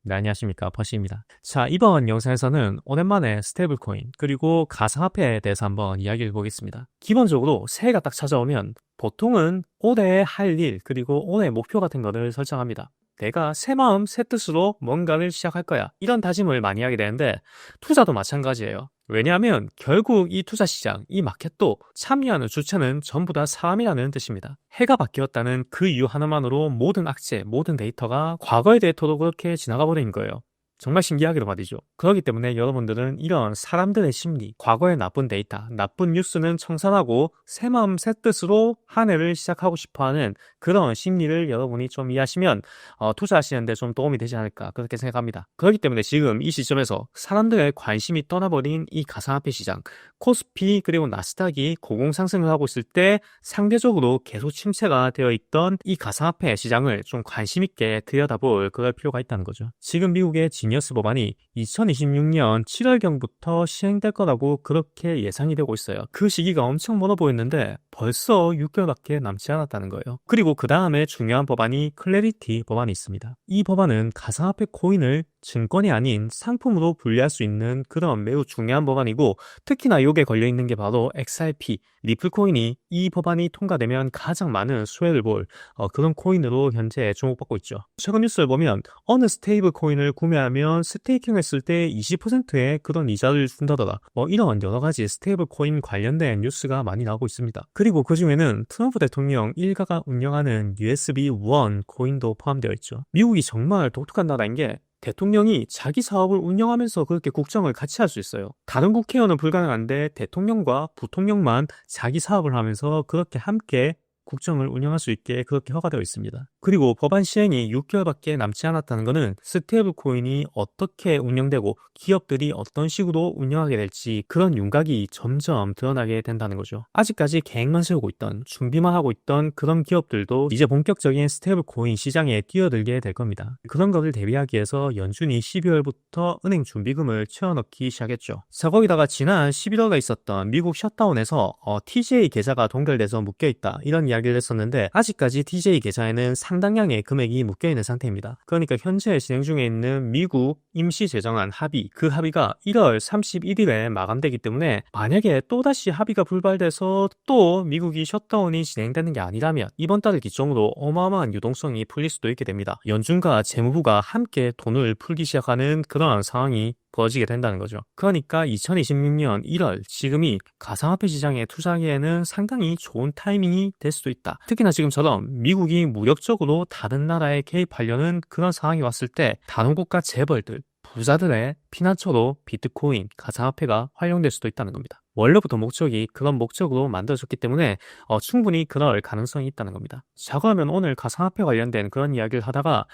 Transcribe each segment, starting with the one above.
네, 안녕하십니까. 퍼시입니다. 자, 이번 영상에서는 오랜만에 스테이블 코인, 그리고 가상화폐에 대해서 한번 이야기를 해보겠습니다. 기본적으로 새해가 딱 찾아오면 보통은 올해 할 일, 그리고 올해 목표 같은 거를 설정합니다. 내가 새 마음, 새 뜻으로 뭔가를 시작할 거야. 이런 다짐을 많이 하게 되는데, 투자도 마찬가지예요. 왜냐하면 결국 이 투자 시장, 이 마켓도 참여하는 주체는 전부 다 사람이라는 뜻입니다. 해가 바뀌었다는 그 이유 하나만으로 모든 악재, 모든 데이터가 과거의 데이터로 그렇게 지나가 버린 거예요. 정말 신기하기도 말이죠. 그렇기 때문에 여러분들은 이런 사람들의 심리, 과거의 나쁜 데이터, 나쁜 뉴스는 청산하고 새 마음 새 뜻으로 한 해를 시작하고 싶어하는 그런 심리를 여러분이 좀 이해하시면 투자하시는데 좀 도움이 되지 않을까 그렇게 생각합니다. 그렇기 때문에 지금 이 시점에서 사람들의 관심이 떠나버린 이 가상화폐 시장, 코스피 그리고 나스닥이 고공상승을 하고 있을 때 상대적으로 계속 침체가 되어 있던 이 가상화폐 시장을 좀 관심 있게 들여다볼 그럴 필요가 있다는 거죠. 지금 미국의 지니어스 법안이 2026년 7월경부터 시행될 거라고 그렇게 예상이 되고 있어요. 그 시기가 엄청 멀어 보였는데 벌써 6개월밖에 남지 않았다는 거예요. 그리고 그 다음에 중요한 법안이 클래리티 법안이 있습니다. 이 법안은 가상화폐 코인을 증권이 아닌 상품으로 분리할 수 있는 그런 매우 중요한 법안이고, 특히나 이게 걸려있는 게 바로 XRP, 리플 코인이 이 법안이 통과되면 가장 많은 수혜를 볼 그런 코인으로 현재 주목받고 있죠. 최근 뉴스를 보면 어느 스테이블 코인을 구매하면 스테이킹 했을 때 20%의 그런 이자를 준다더라. 이런 여러 가지 스테이블 코인 관련된 뉴스가 많이 나오고 있습니다. 그리고 그 중에는 트럼프 대통령 일가가 운영하는 USB1 코인도 포함되어 있죠. 미국이 정말 독특한 나라인 게 대통령이 자기 사업을 운영하면서 그렇게 국정을 같이 할 수 있어요. 다른 국회의원은 불가능한데 대통령과 부통령만 자기 사업을 하면서 그렇게 함께 국정을 운영할 수 있게 그렇게 허가되어 있습니다. 그리고 법안 시행이 6개월밖에 남지 않았다는 것은 스테이블 코인이 어떻게 운영되고 기업들이 어떤 식으로 운영하게 될지 그런 윤곽이 점점 드러나게 된다는 거죠. 아직까지 계획만 세우고 있던, 준비만 하고 있던 그런 기업들도 이제 본격적인 스테이블 코인 시장에 뛰어들게 될 겁니다. 그런 것을 대비하기 위해서 연준이 12월부터 은행 준비금을 채워넣기 시작했죠. 자, 거기다가 지난 11월에 있었던 미국 셧다운에서 TJ 계좌가 동결돼서 묶여있다 이런 이야기를 했었는데, 아직까지 TJ 계좌에는 상당량의 금액이 묶여있는 상태입니다. 그러니까 현재 진행 중에 있는 미국 임시재정안 합의, 그 합의가 1월 31일에 마감되기 때문에 만약에 또다시 합의가 불발돼서 또 미국이 셧다운이 진행되는 게 아니라면 이번 달을 기점으로 어마어마한 유동성이 풀릴 수도 있게 됩니다. 연준과 재무부가 함께 돈을 풀기 시작하는 그런 상황이 벌어지게 된다는 거죠. 그러니까 2026년 1월 지금이 가상화폐 시장에 투자하기에는 상당히 좋은 타이밍이 될 수도 있다. 특히나 지금처럼 미국이 무력적으로 다른 나라에 개입하려는 그런 상황이 왔을 때 다른 국가 재벌들, 부자들의 피난처로 비트코인, 가상화폐가 활용될 수도 있다는 겁니다. 원래부터 목적이 그런 목적으로 만들어졌기 때문에 충분히 그럴 가능성이 있다는 겁니다. 자, 그러면 오늘 가상화폐 관련된 그런 이야기를 하다가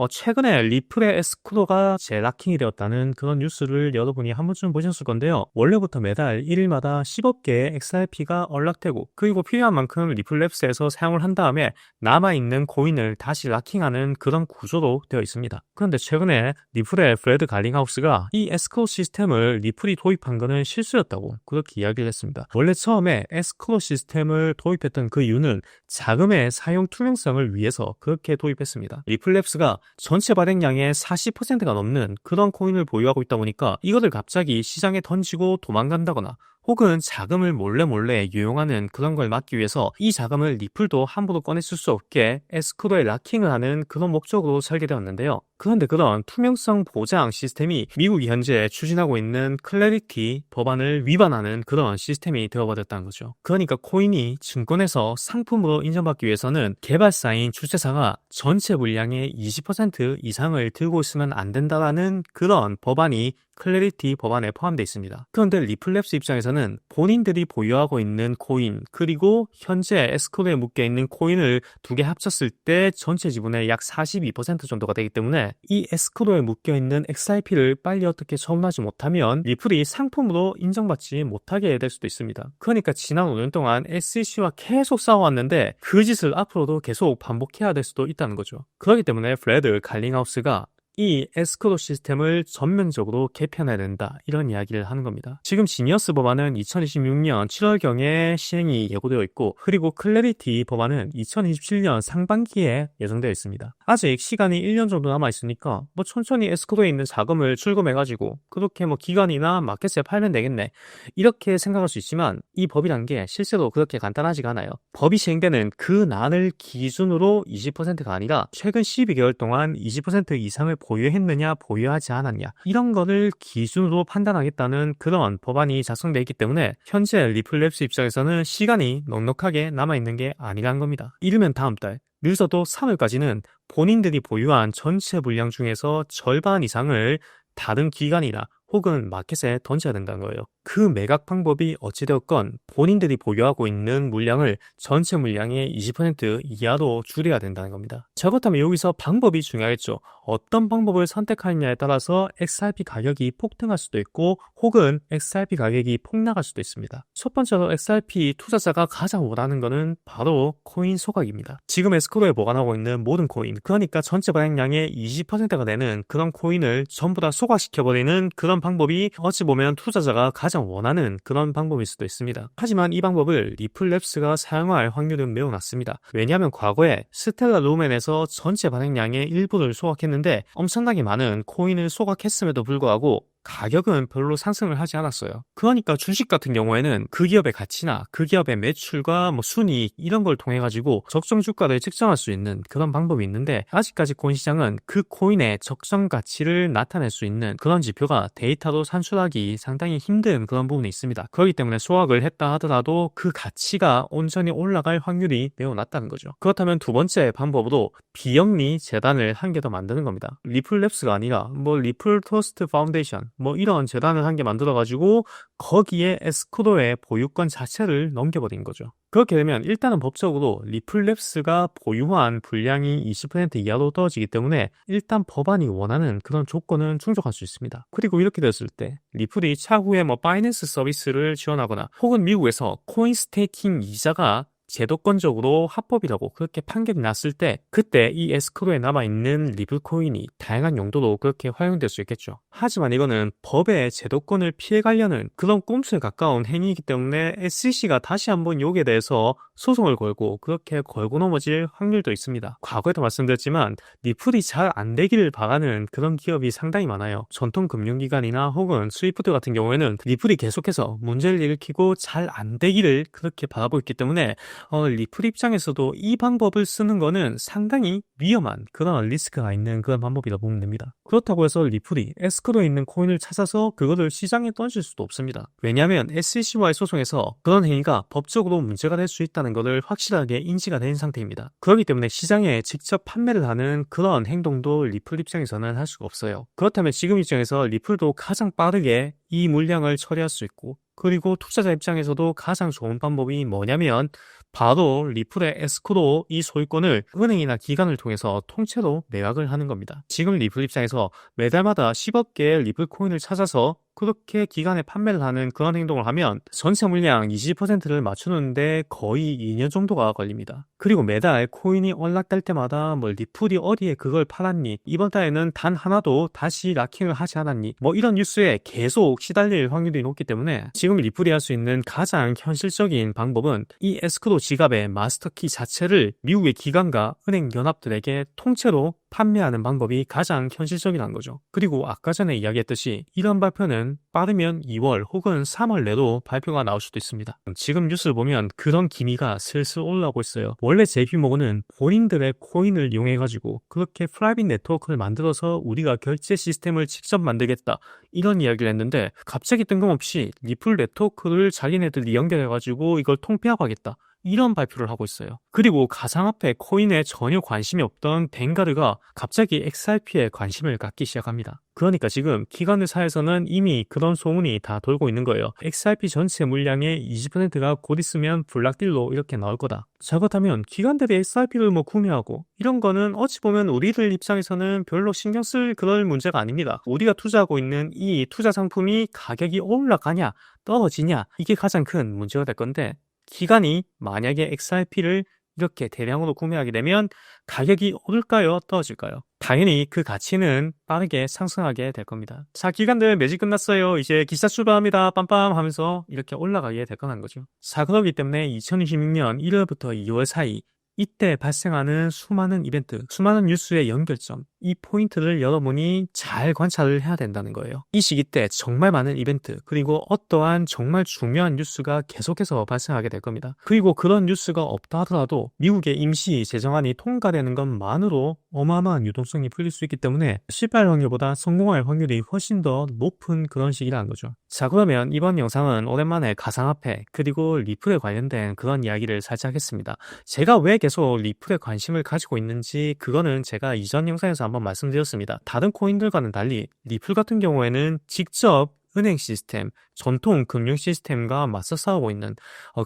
최근에 리플의 에스크로가 재락킹이 되었다는 그런 뉴스를 여러분이 한 번쯤 보셨을 건데요. 원래부터 매달 1일마다 10억 개의 XRP가 언락되고, 그리고 필요한 만큼 리플랩스에서 사용을 한 다음에 남아있는 코인을 다시 락킹하는 그런 구조로 되어 있습니다. 그런데 최근에 리플의 브래드 갈링하우스가 이 에스크로 시스템을 리플이 도입한 것은 실수였다고 그렇게 이야기를 했습니다. 원래 처음에 에스크로 시스템을 도입했던 그 이유는 자금의 사용 투명성을 위해서 그렇게 도입했습니다. 리플랩스가 전체 발행량의 40%가 넘는 그런 코인을 보유하고 있다 보니까 이거를 갑자기 시장에 던지고 도망간다거나 혹은 자금을 몰래 유용하는 그런 걸 막기 위해서 이 자금을 리플도 함부로 꺼내쓸 수 없게 에스크로에 락킹을 하는 그런 목적으로 설계되었는데요. 그런데 그런 투명성 보장 시스템이 미국이 현재 추진하고 있는 클래리티 법안을 위반하는 그런 시스템이 되어버렸다는 거죠. 그러니까 코인이 증권에서 상품으로 인정받기 위해서는 개발사인 주최사가 전체 물량의 20% 이상을 들고 있으면 안 된다라는 그런 법안이 클래리티 법안에 포함되어 있습니다. 그런데 리플랩스 입장에서는 본인들이 보유하고 있는 코인, 그리고 현재 에스크로에 묶여있는 코인을 두 개 합쳤을 때 전체 지분의 약 42% 정도가 되기 때문에 이 에스크로에 묶여있는 XRP를 빨리 어떻게 처분하지 못하면 리플이 상품으로 인정받지 못하게 될 수도 있습니다. 그러니까 지난 5년 동안 SEC와 계속 싸워왔는데 그 짓을 앞으로도 계속 반복해야 될 수도 있다는 거죠. 그렇기 때문에 브래드 갈링하우스가 이 에스크로 시스템을 전면적으로 개편해야 된다, 이런 이야기를 하는 겁니다. 지금 지니어스 법안은 2026년 7월경에 시행이 예고되어 있고, 그리고 클래리티 법안은 2027년 상반기에 예정되어 있습니다. 아직 시간이 1년 정도 남아있으니까 뭐 천천히 에스크로에 있는 자금을 출금해가지고 그렇게 뭐 기관이나 마켓에 팔면 되겠네, 이렇게 생각할 수 있지만 이 법이란 게 실제로 그렇게 간단하지가 않아요. 법이 시행되는 그 날을 기준으로 20%가 아니라 최근 12개월 동안 20% 이상을 보유했느냐 보유하지 않았냐, 이런 거를 기준으로 판단하겠다는 그런 법안이 작성되어 있기 때문에 현재 리플랩스 입장에서는 시간이 넉넉하게 남아있는 게 아니라는 겁니다. 이르면 다음 달, 늦어도 3월까지는 본인들이 보유한 전체 물량 중에서 절반 이상을 다른 기관이나 혹은 마켓에 던져야 된다는 거예요. 그 매각 방법이 어찌되었건 본인들이 보유하고 있는 물량을 전체 물량의 20% 이하로 줄여야 된다는 겁니다. 자, 그렇다면 여기서 방법이 중요하겠죠. 어떤 방법을 선택하느냐에 따라서 XRP 가격이 폭등할 수도 있고 혹은 XRP 가격이 폭락할 수도 있습니다. 첫 번째로 XRP 투자자가 가장 원하는 거는 바로 코인 소각입니다. 지금 에스크로에 보관하고 있는 모든 코인, 그러니까 전체 발행량의 20%가 되는 그런 코인을 전부 다 소각시켜버리는 그런 방법이 어찌 보면 투자자가 가장 원하는 그런 방법일 수도 있습니다. 하지만 이 방법을 리플랩스가 사용할 확률은 매우 낮습니다. 왜냐하면 과거에 스텔라 루멘에서 전체 발행량의 일부를 소각했는데 엄청나게 많은 코인을 소각했음에도 불구하고 가격은 별로 상승을 하지 않았어요. 그러니까 주식 같은 경우에는 그 기업의 가치나 그 기업의 매출과 뭐 순이익 이런 걸 통해 가지고 적정 주가를 측정할 수 있는 그런 방법이 있는데, 아직까지 코인 시장은 그 코인의 적정 가치를 나타낼 수 있는 그런 지표가 데이터로 산출하기 상당히 힘든 그런 부분이 있습니다. 그렇기 때문에 소각을 했다 하더라도 그 가치가 온전히 올라갈 확률이 매우 낮다는 거죠. 그렇다면 두 번째 방법으로 비영리 재단을 한 개 더 만드는 겁니다. 리플랩스가 아니라 뭐 리플 트러스트 파운데이션 뭐 이런 재단을 한 개 만들어가지고 거기에 에스크로의 보유권 자체를 넘겨버린 거죠. 그렇게 되면 일단은 법적으로 리플랩스가 보유한 분량이 20% 이하로 떨어지기 때문에 일단 법안이 원하는 그런 조건은 충족할 수 있습니다. 그리고 이렇게 됐을 때 리플이 차후에 뭐 파이낸스 서비스를 지원하거나 혹은 미국에서 코인 스테이킹 이자가 제도권적으로 합법이라고 그렇게 판결이 났을 때, 그때 이 에스크로에 남아있는 리플 코인이 다양한 용도로 그렇게 활용될 수 있겠죠. 하지만 이거는 법의 제도권을 피해가려는 그런 꼼수에 가까운 행위이기 때문에 SEC가 다시 한번 여기에 대해서 소송을 걸고 그렇게 걸고 넘어질 확률도 있습니다. 과거에도 말씀드렸지만 리플이 잘 안 되기를 바라는 그런 기업이 상당히 많아요. 전통 금융기관이나 혹은 스위프트 같은 경우에는 리플이 계속해서 문제를 일으키고 잘 안 되기를 그렇게 바라보고 있기 때문에 리플 입장에서도 이 방법을 쓰는 거는 상당히 위험한 그런 리스크가 있는 그런 방법이라고 보면 됩니다. 그렇다고 해서 리플이 에스크로에 있는 코인을 찾아서 그거를 시장에 던질 수도 없습니다. 왜냐하면 SEC와의 소송에서 그런 행위가 법적으로 문제가 될 수 있다는 것을 확실하게 인지가 된 상태입니다. 그렇기 때문에 시장에 직접 판매를 하는 그런 행동도 리플 입장에서는 할 수가 없어요. 그렇다면 지금 입장에서 리플도 가장 빠르게 이 물량을 처리할 수 있고, 그리고 투자자 입장에서도 가장 좋은 방법이 뭐냐면 바로 리플의 에스크로 이 소유권을 은행이나 기관을 통해서 통째로 매각을 하는 겁니다. 지금 리플 입장에서 매달마다 10억 개의 리플 코인을 찾아서 그렇게 기간에 판매를 하는 그런 행동을 하면 전체 물량 20%를 맞추는데 거의 2년 정도가 걸립니다. 그리고 매달 코인이 올라갈 때마다 뭐 리플이 어디에 그걸 팔았니, 이번 달에는 단 하나도 다시 락킹을 하지 않았니, 뭐 이런 뉴스에 계속 시달릴 확률이 높기 때문에 지금 리플이 할 수 있는 가장 현실적인 방법은 이 에스크로 지갑의 마스터키 자체를 미국의 기관과 은행 연합들에게 통째로 판매하는 방법이 가장 현실적이라는 거죠. 그리고 아까 전에 이야기했듯이 이런 발표는 빠르면 2월 혹은 3월 내로 발표가 나올 수도 있습니다. 지금 뉴스를 보면 그런 기미가 슬슬 올라오고 있어요. 원래 JP모건은 본인들의 코인을 이용해가지고 그렇게 프라이빗 네트워크를 만들어서 우리가 결제 시스템을 직접 만들겠다, 이런 이야기를 했는데 갑자기 뜬금없이 리플 네트워크를 자기네들이 연결해가지고 이걸 통폐합 하겠다, 이런 발표를 하고 있어요. 그리고 가상화폐 코인에 전혀 관심이 없던 뱅가르가 갑자기 XRP에 관심을 갖기 시작합니다. 그러니까 지금 기관사에서는 이미 그런 소문이 다 돌고 있는 거예요. XRP 전체 물량의 20%가 곧 있으면 블락딜로 이렇게 나올 거다. 자, 그렇다면 기관들이 XRP를 뭐 구매하고 이런 거는 어찌 보면 우리들 입장에서는 별로 신경 쓸 그럴 문제가 아닙니다. 우리가 투자하고 있는 이 투자 상품이 가격이 올라가냐 떨어지냐, 이게 가장 큰 문제가 될 건데, 기관이 만약에 XRP를 이렇게 대량으로 구매하게 되면 가격이 오를까요? 떨어질까요? 당연히 그 가치는 빠르게 상승하게 될 겁니다. 자, 기관들 매집 끝났어요. 이제 기사 출발합니다. 빰빰 하면서 이렇게 올라가게 될 거란 거죠. 자, 그렇기 때문에 2026년 1월부터 2월 사이 이때 발생하는 수많은 이벤트, 수많은 뉴스의 연결점, 이 포인트를 여러분이 잘 관찰을 해야 된다는 거예요. 이 시기 때 정말 많은 이벤트, 그리고 어떠한 정말 중요한 뉴스가 계속해서 발생하게 될 겁니다. 그리고 그런 뉴스가 없다 하더라도 미국의 임시 재정안이 통과되는 것만으로 어마어마한 유동성이 풀릴 수 있기 때문에 실패할 확률보다 성공할 확률이 훨씬 더 높은 그런 시기라는 거죠. 자, 그러면 이번 영상은 오랜만에 가상화폐, 그리고 리플에 관련된 그런 이야기를 살짝 했습니다. 제가 왜 계속 리플에 관심을 가지고 있는지 그거는 제가 이전 영상에서 한번 말씀드렸습니다. 다른 코인들과는 달리 리플 같은 경우에는 직접 은행 시스템, 전통 금융 시스템과 맞서 싸우고 있는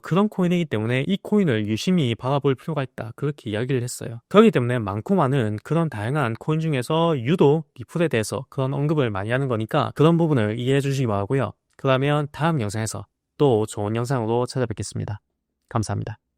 그런 코인이기 때문에 이 코인을 유심히 바라볼 필요가 있다. 그렇게 이야기를 했어요. 그렇기 때문에 많고 많은 그런 다양한 코인 중에서 유독 리플에 대해서 그런 언급을 많이 하는 거니까 그런 부분을 이해해 주시기 바라고요. 그러면 다음 영상에서 또 좋은 영상으로 찾아뵙겠습니다. 감사합니다.